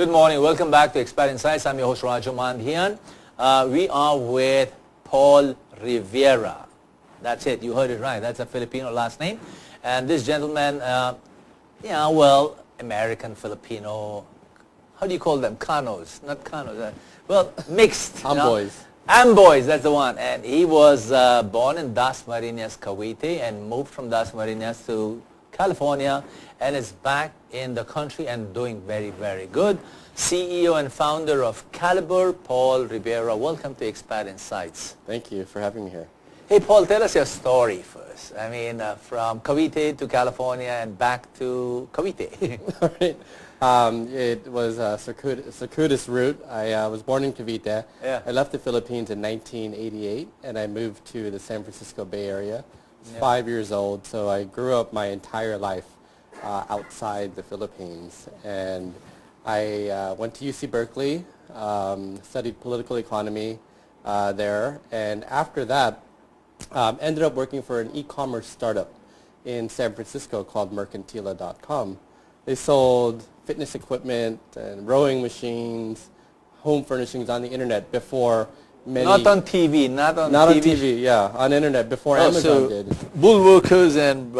Good morning. Welcome back to ExPat InSights. I'm your host, Raju Mandhyan. We are with Paul Rivera. That's it. You heard it right. That's a Filipino last name. And this gentleman, American, Filipino, how do you call them? Kanos. Not Kanos. Mixed. Amboys. Amboys, that's the one. And he was born in Das Marinas, Cavite, and moved from Das Marinas to California, and is back in the country and doing very, very good. CEO and founder of Kalibrr, Paul Rivera. Welcome to ExPat InSights. Thank you for having me here. Hey, Paul, tell us your story first. I mean, from Cavite to California and back to Cavite. All right. It was a circuitous route. I was born in Cavite. Yeah. I left the Philippines in 1988, and I moved to the San Francisco Bay Area. I was Yeah. 5 years old, so I grew up my entire life outside the Philippines. And I went to UC Berkeley, studied political economy there, and after that, ended up working for an e-commerce startup in San Francisco called Mercantila.com. They sold fitness equipment and rowing machines, home furnishings on the internet before many... Not on TV, not on TV, yeah, on internet before Amazon did. Bulwarkers and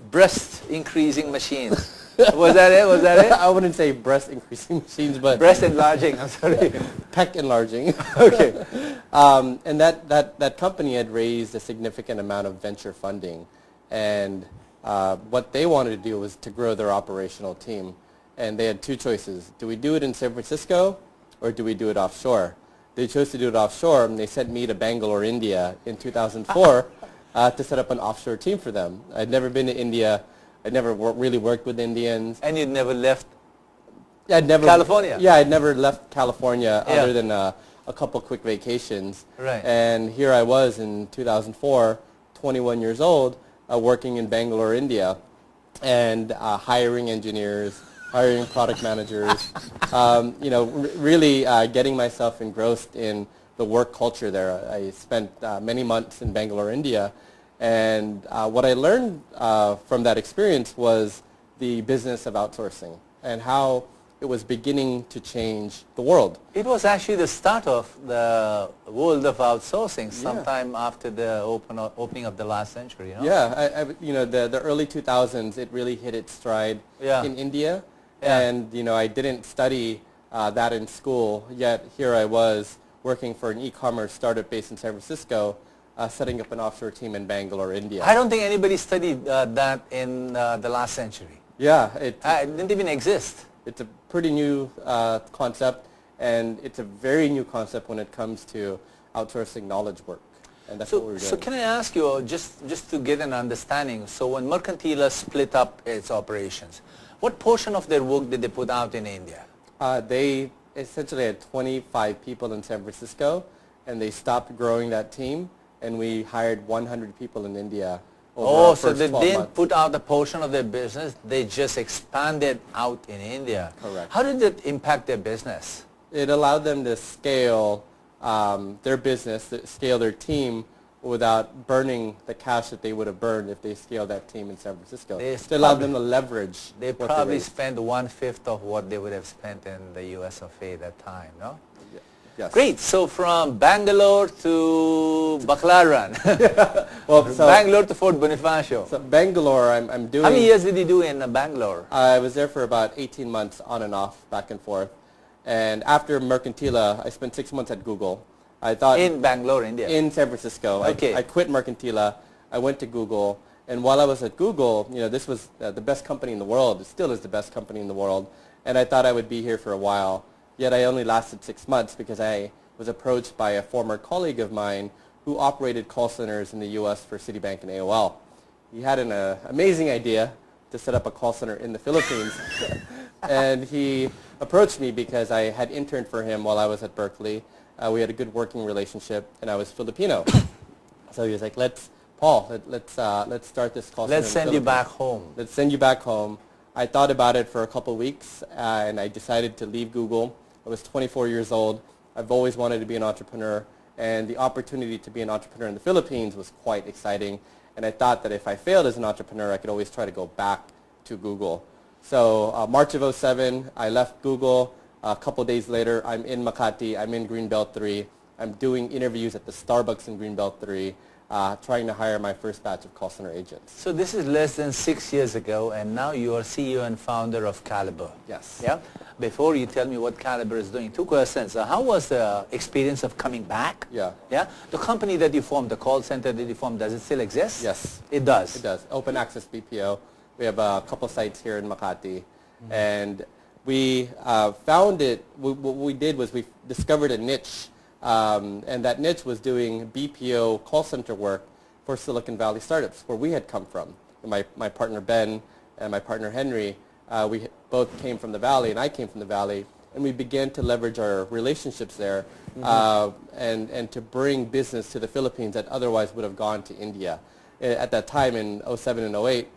breast increasing machines. Was that it? Was that it? I wouldn't say breast increasing machines, but... Breast enlarging, I'm sorry. Pec enlarging. Okay. And that company had raised a significant amount of venture funding. And what they wanted to do was to grow their operational team. And they had two choices. Do we do it in San Francisco or do we do it offshore? They chose to do it offshore, and they sent me to Bangalore, India in 2004 to set up an offshore team for them. I'd never been to India. I'd never really worked with Indians. And you'd never left California? Yeah, I'd never left California other than a couple quick vacations. Right. And here I was in 2004, 21 years old, working in Bangalore, India, and hiring engineers, hiring product managers, really getting myself engrossed in the work culture there. I spent many months in Bangalore, India, and what I learned from that experience was the business of outsourcing and how it was beginning to change the world. It was actually the start of the world of outsourcing sometime after the opening of the last century. You know? Yeah, the early 2000s, it really hit its stride in India. Yeah. And, I didn't study that in school, yet here I was working for an e-commerce startup based in San Francisco, setting up an offshore team in Bangalore, India. I don't think anybody studied that in the last century. Yeah. It didn't even exist. It's a pretty new concept, and it's a very new concept when it comes to outsourcing knowledge work. And that's what we're doing. So can I ask you, just to get an understanding, so when Mercantila split up its operations, what portion of their work did they put out in India? They essentially had 25 people in San Francisco, and they stopped growing that team, and we hired 100 people in India. So they didn't put out a portion of their business, they just expanded out in India. Correct. How did it impact their business? It allowed them to scale their business, scale their team without burning the cash that they would have burned if they scaled that team in San Francisco. It allowed them to leverage. They probably spent 1/5 of what they would have spent in the US of A that time, no? Yes. Great. So from Bangalore to Baclaran. So Bangalore to Fort Bonifacio. So Bangalore, I'm doing... How many years did you do in Bangalore? I was there for about 18 months on and off, back and forth. And after Mercantila, I spent 6 months at Google. I thought... In Bangalore, India? In San Francisco. Okay. I quit Mercantila. I went to Google. And while I was at Google, this was the best company in the world. It still is the best company in the world. And I thought I would be here for a while. Yet I only lasted 6 months because I was approached by a former colleague of mine who operated call centers in the U.S. for Citibank and AOL. He had an amazing idea to set up a call center in the Philippines. And he approached me because I had interned for him while I was at Berkeley. We had a good working relationship, and I was Filipino. So he was like, let's start this call center. Let's send you back home. Let's send you back home. I thought about it for a couple weeks, and I decided to leave Google. I was 24 years old. I've always wanted to be an entrepreneur, and the opportunity to be an entrepreneur in the Philippines was quite exciting. And I thought that if I failed as an entrepreneur, I could always try to go back to Google. So March of '07, I left Google. A couple days later, I'm in Makati, I'm in Greenbelt 3, I'm doing interviews at the Starbucks in Greenbelt 3, trying to hire my first batch of call center agents. So this is less than 6 years ago, and now you are CEO and founder of Kalibrr. Yes. Yeah. Before you tell me what Kalibrr is doing, 2 questions. How was the experience of coming back? Yeah. Yeah. The company that you formed, the call center that you formed, does it still exist? Yes. It does. It does. Open access BPO. We have a couple sites here in Makati, and we found it. What we did was we discovered a niche. And that niche was doing BPO call center work for Silicon Valley startups, where we had come from. My partner Ben and my partner Henry, we both came from the Valley, and I came from the Valley, and we began to leverage our relationships there and to bring business to the Philippines that otherwise would have gone to India. At that time in 07 and 08,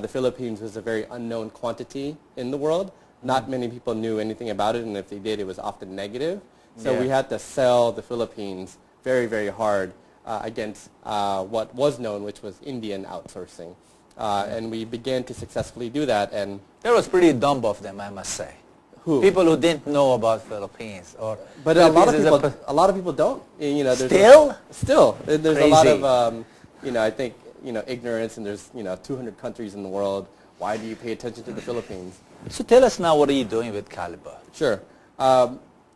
the Philippines was a very unknown quantity in the world. Not many people knew anything about it, and if they did, it was often negative. So we had to sell the Philippines very, very hard against what was known, which was Indian outsourcing. And we began to successfully do that. And that was pretty dumb of them, I must say. Who? People who didn't know about Philippines. But a lot of people don't. You know, Still? There's a lot of, I think, ignorance, and there's, 200 countries in the world. Why do you pay attention to the Philippines? So tell us now, what are you doing with Kalibrr? Sure.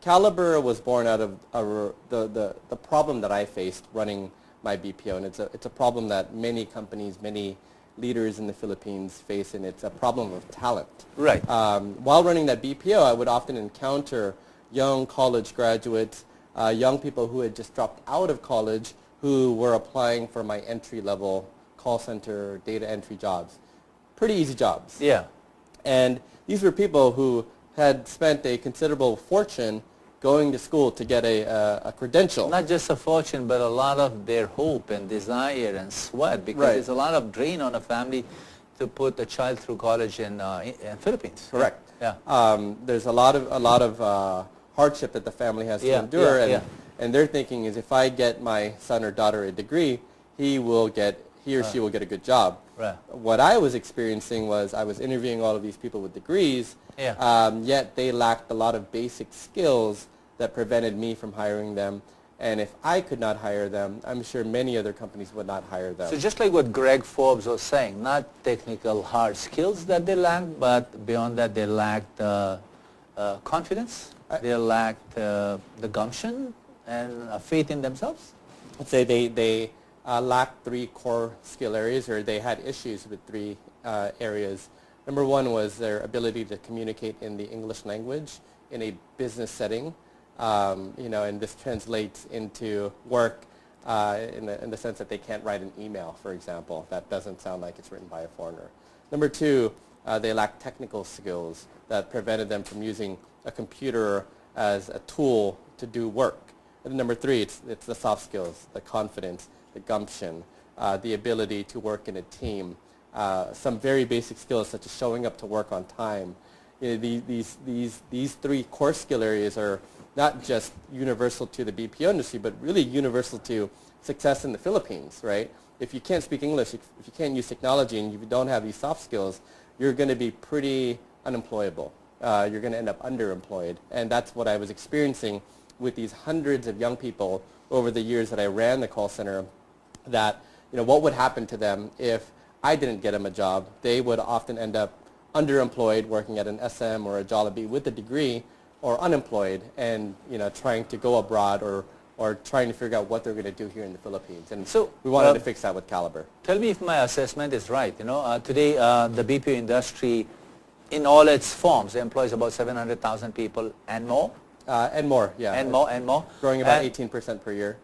Kalibrr was born out of the problem that I faced running my BPO, and it's a problem that many companies, many leaders in the Philippines face, and it's a problem of talent. Right. While running that BPO, I would often encounter young college graduates, young people who had just dropped out of college who were applying for my entry-level call center data entry jobs. Pretty easy jobs. Yeah. And these were people who had spent a considerable fortune going to school to get a credential. Not just a fortune, but a lot of their hope and desire and sweat, because Right. there's a lot of drain on a family to put a child through college in Philippines. Correct. Yeah. There's a lot of hardship that the family has to endure, and their thinking is, if I get my son or daughter a degree, he or she will get a good job. Right. What I was experiencing was I was interviewing all of these people with degrees, yet they lacked a lot of basic skills that prevented me from hiring them. And if I could not hire them, I'm sure many other companies would not hire them. So just like what Greg Forbes was saying, not technical hard skills that they lacked, but beyond that they lacked confidence, they lacked the gumption and faith in themselves. I'd say they lacked 3 core skill areas, or they had issues with 3 areas. Number 1 was their ability to communicate in the English language in a business setting. And this translates into work in the sense that they can't write an email, for example. That doesn't sound like it's written by a foreigner. Number 2, they lack technical skills that prevented them from using a computer as a tool to do work. And number 3, it's the soft skills, the confidence, the gumption, the ability to work in a team, some very basic skills such as showing up to work on time. These 3 core skill areas are not just universal to the BPO industry, but really universal to success in the Philippines, right? If you can't speak English, if you can't use technology, and you don't have these soft skills, you're going to be pretty unemployable. You're going to end up underemployed. And that's what I was experiencing with these hundreds of young people over the years that I ran the call center, that what would happen to them if I didn't get them a job. They would often end up underemployed, working at an SM or a Jollibee with a degree, or unemployed and trying to go abroad or trying to figure out what they're going to do here in the Philippines. And so we wanted to fix that with Kalibrr. Tell me if my assessment is right. Today the BPO industry, in all its forms, employs about 700,000 people and more. And more, yeah. And more. Growing about 18% per year.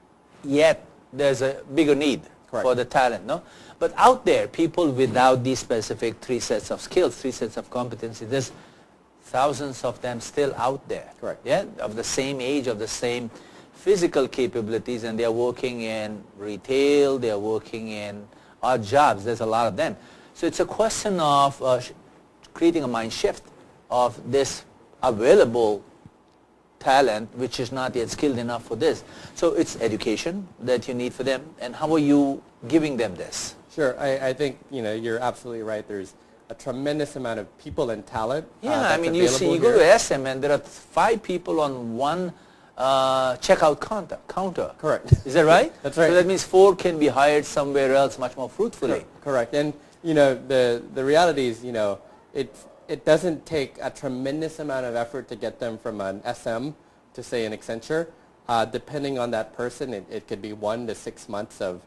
Yet there's a bigger need for the talent, no? But out there, people without these specific 3 sets of skills, 3 sets of competency, there's thousands of them still out there. Correct. Yeah, of the same age, of the same physical capabilities, and they're working in retail, they're working in odd jobs. There's a lot of them. So it's a question of creating a mind shift of this available talent which is not yet skilled enough for this. So it's education that you need for them, and how are you giving them this? Sure. I think you're absolutely right. There's a tremendous amount of people and talent. Yeah, I that's mean, you see, you available go here. to SM and there are 5 people on one checkout counter. Correct. Is that right? That's right. So that means 4 can be hired somewhere else much more fruitfully. Correct. And, the reality is, it doesn't take a tremendous amount of effort to get them from an SM to, say, an Accenture. Depending on that person, it could be 1 to 6 months of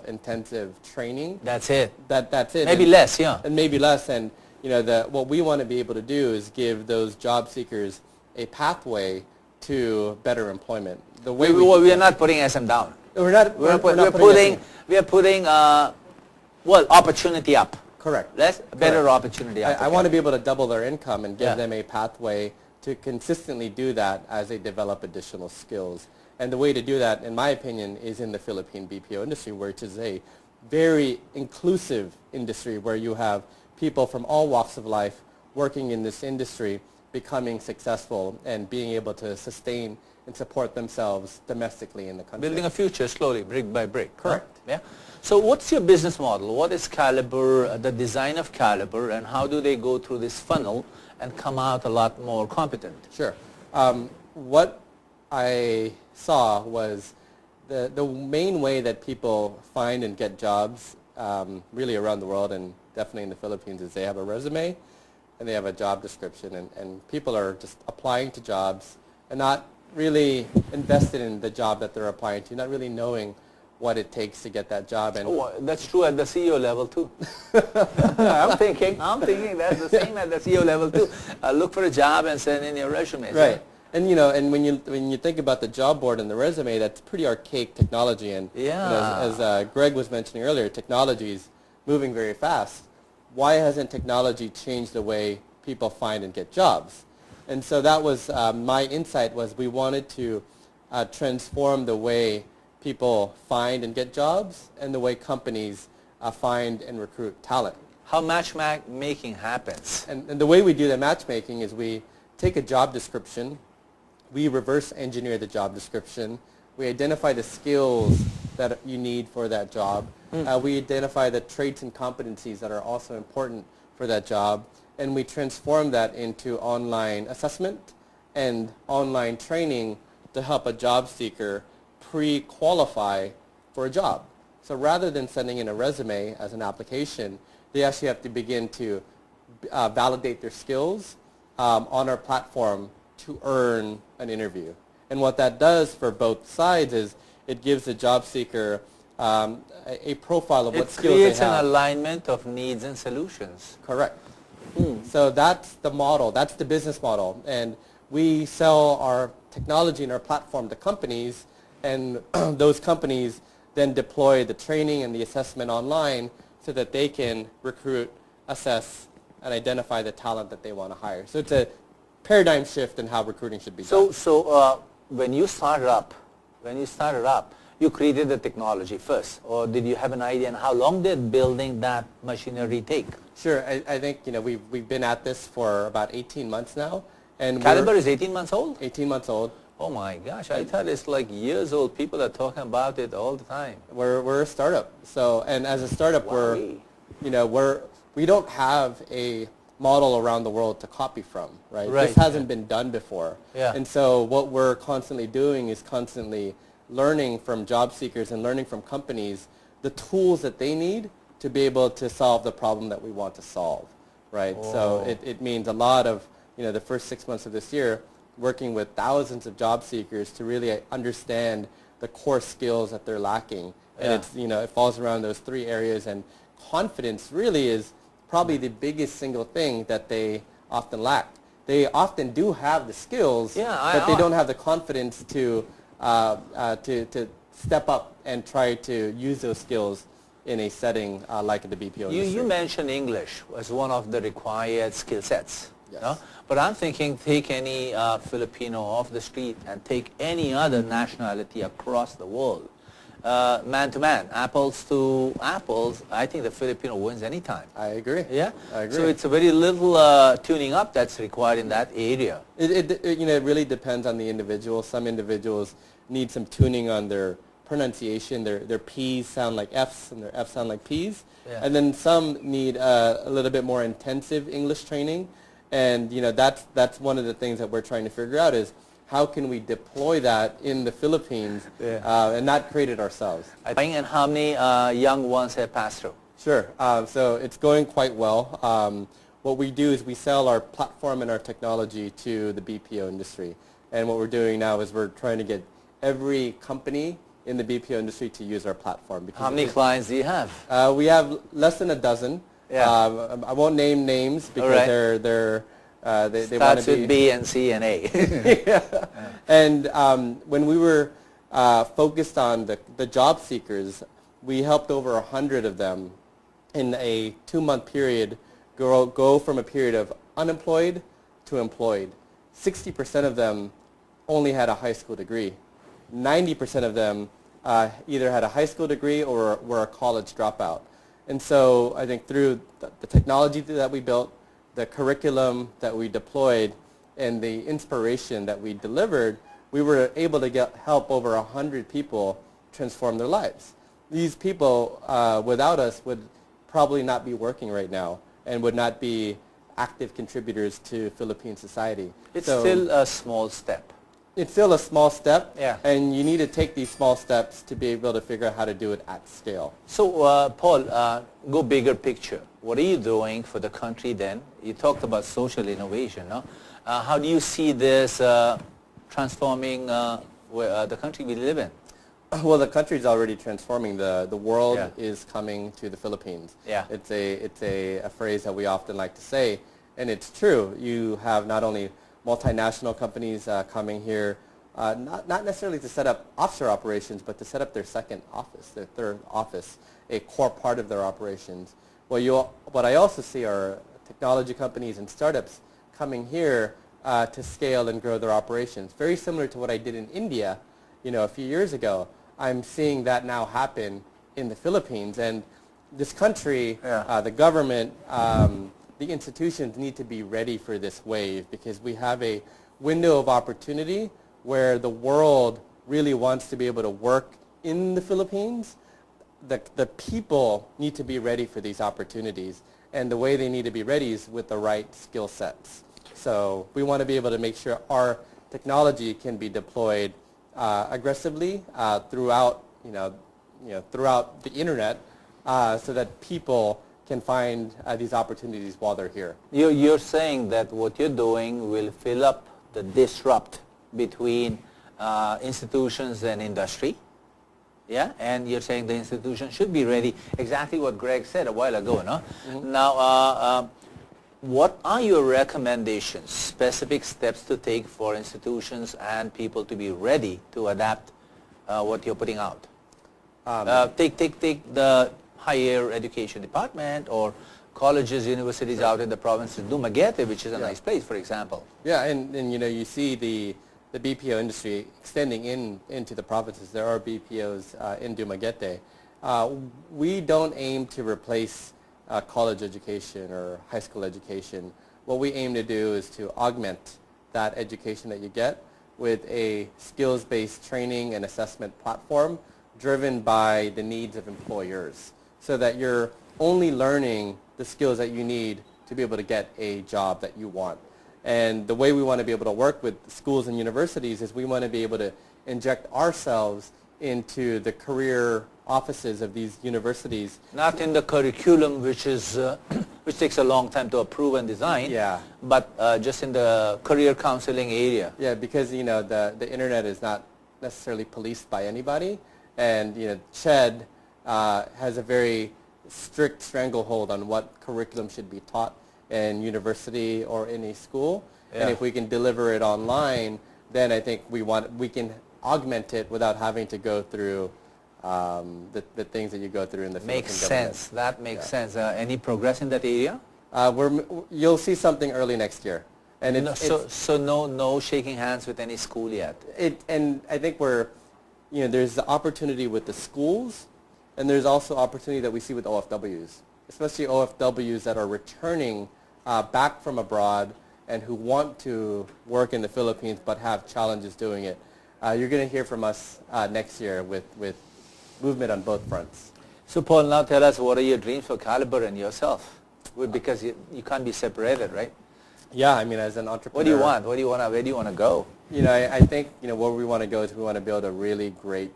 intensive training. That's it. That's it. Maybe less, yeah. And maybe less. And, what we want to be able to do is give those job seekers a pathway to better employment. The way We are not putting SM down. We're not We are putting opportunity up. Correct. Better opportunity up. I want to be able to double their income and give Yeah. them a pathway to consistently do that as they develop additional skills. And the way to do that, in my opinion, is in the Philippine BPO industry, which is a very inclusive industry where you have people from all walks of life working in this industry, becoming successful and being able to sustain and support themselves domestically in the country. Building a future slowly, brick by brick. Correct. Huh? Yeah. So what's your business model? What is Kalibrr, the design of Kalibrr, and how do they go through this funnel and come out a lot more competent? Sure. What I saw was the main way that people find and get jobs really around the world and definitely in the Philippines is they have a resume and they have a job description, and people are just applying to jobs and not really invested in the job that they're applying to, not really knowing what it takes to get that job. And that's true at the CEO level too. I'm thinking that's the same at the CEO level too. Look for a job and send in your resume. Right. And and when you think about the job board and the resume, that's pretty archaic technology. And as Greg was mentioning earlier, technology is moving very fast. Why hasn't technology changed the way people find and get jobs? And so that was my insight, was we wanted to transform the way people find and get jobs and the way companies find and recruit talent. How matchmaking happens. And the way we do the matchmaking is we take a job description, we reverse engineer the job description, we identify the skills that you need for that job, we identify the traits and competencies that are also important for that job, and we transform that into online assessment and online training to help a job seeker pre-qualify for a job. So rather than sending in a resume as an application, they actually have to begin to validate their skills on our platform to earn an interview. And what that does for both sides is it gives the job seeker a profile of what skills they have. It creates an alignment of needs and solutions. Correct. So that's the model. That's the business model. And we sell our technology and our platform to companies, and those companies then deploy the training and the assessment online so that they can recruit, assess, and identify the talent that they want to hire. So it's a paradigm shift in how recruiting should be done. So when you started up, you created the technology first, or did you have an idea on how long did building that machinery take? Sure. I think we've been at this for about 18 months now. And Kalibrr is 18 months old? 18 months old. Oh my gosh, I thought it's like years old. People are talking about it all the time. We're a startup. So, and as a startup, we don't have a model around the world to copy from, right? This hasn't been done before. Yeah. And so what we're constantly doing is constantly learning from job seekers and learning from companies the tools that they need to be able to solve the problem that we want to solve, right? Oh. So it means a lot of, the first 6 months of this year, working with thousands of job seekers to really understand the core skills that they're lacking. And it's, it falls around those 3 areas, and confidence really is probably the biggest single thing that they often lack. They often do have the skills, but they don't have the confidence to step up and try to use those skills in a setting like the BPO industry. You mentioned English as one of the required skill sets. Yes. No? But I'm thinking take any Filipino off the street and take any other nationality across the world. Man to man, apples to apples, I think the Filipino wins anytime. I agree. Yeah? I agree. So it's a very little tuning up that's required in that area. It really depends on the individual. Some individuals need some tuning on their pronunciation. Their P's sound like F's and their F's sound like P's. Yeah. And then some need a little bit more intensive English training. And that's one of the things that we're trying to figure out is how can we deploy that in the Philippines and not create it ourselves. And how many young ones have passed through? Sure. So it's going quite well. What we do is we sell our platform and our technology to the BPO industry. And what we're doing now is we're trying to get every company in the BPO industry to use our platform. How many clients do you have? We have less than a dozen. Yeah. I won't name names because they want to be... Starts with B and C and A. Yeah. And when we were focused on the job seekers, we helped over 100 of them in a 2-month period go from a period of unemployed to employed. 60% of them only had a high school degree. 90% of them either had a high school degree or were a college dropout. And so I think through the technology that we built, the curriculum that we deployed, and the inspiration that we delivered, we were able to help over 100 people transform their lives. These people, without us, would probably not be working right now and would not be active contributors to Philippine society. It's still a small step. It's still a small step, yeah. And you need to take these small steps to be able to figure out how to do it at scale. So, Paul, go bigger picture. What are you doing for the country then? You talked about social innovation, no? How do you see this transforming the country we live in? Well, the country is already transforming. The world is coming to the Philippines. Yeah. It's a phrase that we often like to say, and it's true. You have not only multinational companies coming here, not necessarily to set up offshore operations, but to set up their second office, their third office, a core part of their operations. What I also see are technology companies and startups coming here to scale and grow their operations. Very similar to what I did in India, a few years ago. I'm seeing that now happen in the Philippines, and this country, the government, the institutions need to be ready for this wave because we have a window of opportunity where the world really wants to be able to work in the Philippines. The people need to be ready for these opportunities, and the way they need to be ready is with the right skill sets. So we want to be able to make sure our technology can be deployed aggressively throughout the internet, so that people can find these opportunities while they're here. You're saying that what you're doing will fill up the disrupt between institutions and industry, yeah? And you're saying the institution should be ready, exactly what Greg said a while ago, no? Mm-hmm. Now, what are your recommendations, specific steps to take for institutions and people to be ready to adapt what you're putting out? Take the higher education department or colleges, universities out in the province of Dumaguete, which is a nice place, for example. Yeah, and you see the BPO industry extending into the provinces. There are BPOs in Dumaguete. We don't aim to replace college education or high school education. What we aim to do is to augment that education that you get with a skills-based training and assessment platform driven by the needs of employers, so that you're only learning the skills that you need to be able to get a job that you want. And the way we want to be able to work with schools and universities is we want to be able to inject ourselves into the career offices of these universities. Not in the curriculum, which is which takes a long time to approve and design, but just in the career counseling area. Yeah, because the internet is not necessarily policed by anybody, and CHED has a very strict stranglehold on what curriculum should be taught in university or in a school. And if we can deliver it online, then I think we can augment it without having to go through the things that you go through in the Philippine government. Makes sense. That makes sense. Any progress in that area? You'll see something early next year. And so no shaking hands with any school yet. And I think there's the opportunity with the schools, and there's also opportunity that we see with OFWs, especially OFWs that are returning back from abroad and who want to work in the Philippines but have challenges doing it. you're going to hear from us next year with movement on both fronts. So Paul, now tell us, what are your dreams for Kalibrr and yourself? Because you can't be separated, right? Yeah, I mean, as an entrepreneur. What do you want? Where do you want to go? I think, where we want to go is we want to build a really great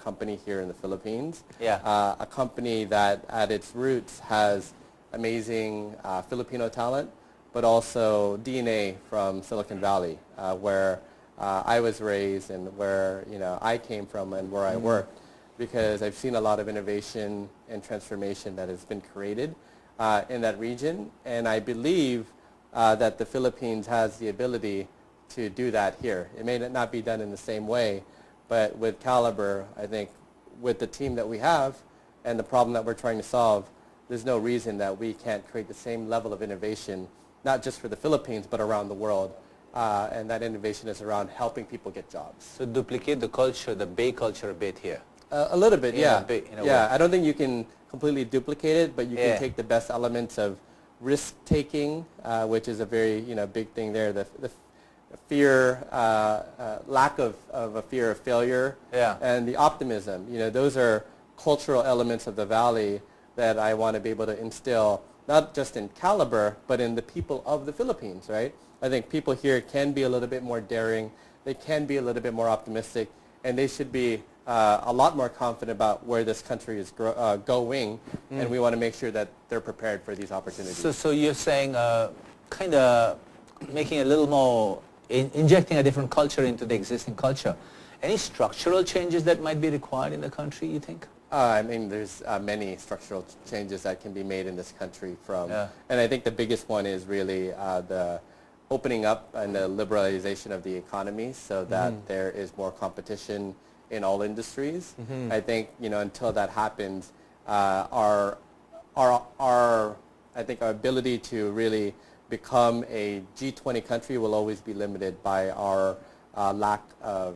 company here in the Philippines. Yeah. A company that at its roots has amazing Filipino talent, but also DNA from Silicon Valley, where I was raised and where, I came from and where I worked, because I've seen a lot of innovation and transformation that has been created in that region, and I believe that the Philippines has the ability to do that here. It may not be done in the same way, but with Kalibrr, I think with the team that we have and the problem that we're trying to solve, there's no reason that we can't create the same level of innovation, not just for the Philippines, but around the world. And that innovation is around helping people get jobs. So duplicate the culture, the Bay culture a bit here. A little bit, yeah. Yeah, I don't think you can completely duplicate it, but you can take the best elements of risk-taking, which is a very big thing there. The fear, lack of a fear of failure, and the optimism. Those are cultural elements of the Valley that I want to be able to instill, not just in Kalibrr, but in the people of the Philippines, right? I think people here can be a little bit more daring. They can be a little bit more optimistic, and they should be a lot more confident about where this country is going, and we want to make sure that they're prepared for these opportunities. So you're saying kind of making a little more, injecting a different culture into the existing culture. Any structural changes that might be required in the country, you think? I mean, there's many structural changes that can be made in this country and I think the biggest one is really the opening up and the liberalization of the economy so that there is more competition in all industries. I think, until that happens, our ability to really become a G20 country will always be limited by our lack of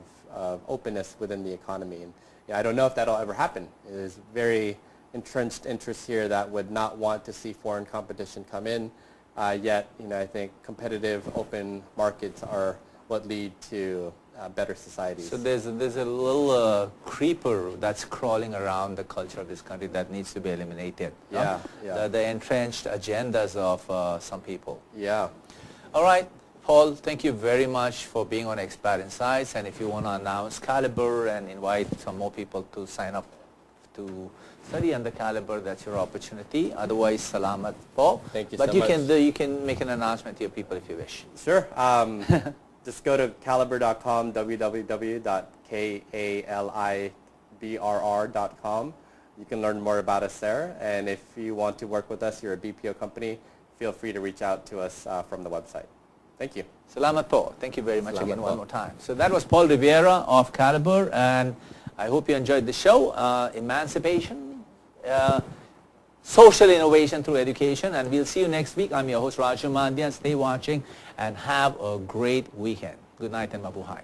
openness within the economy. And I don't know if that'll ever happen. There's very entrenched interests here that would not want to see foreign competition come in. Yet, I think competitive, open markets are what lead to better societies. So there's a little creeper that's crawling around the culture of this country that needs to be eliminated. Yeah. The entrenched agendas of some people. Yeah. All right, Paul, thank you very much for being on ExPat InSights. And if you want to announce Kalibrr and invite some more people to sign up to study under Kalibrr, that's your opportunity. Otherwise, salamat, Paul. Thank you so much. But you can make an announcement to your people if you wish. Sure. Just go to kalibrr.com, www.kalibrr.com. You can learn more about us there. And if you want to work with us, you're a BPO company, feel free to reach out to us from the website. Thank you. Salamat po. Thank you very much Salamat again po. one more time. So that was Paul Rivera of Kalibrr, and I hope you enjoyed the show. Emancipation, social innovation through education, and we'll see you next week. I'm your host, Raju Mandhyan. Stay watching and have a great weekend. Good night and mabuhay.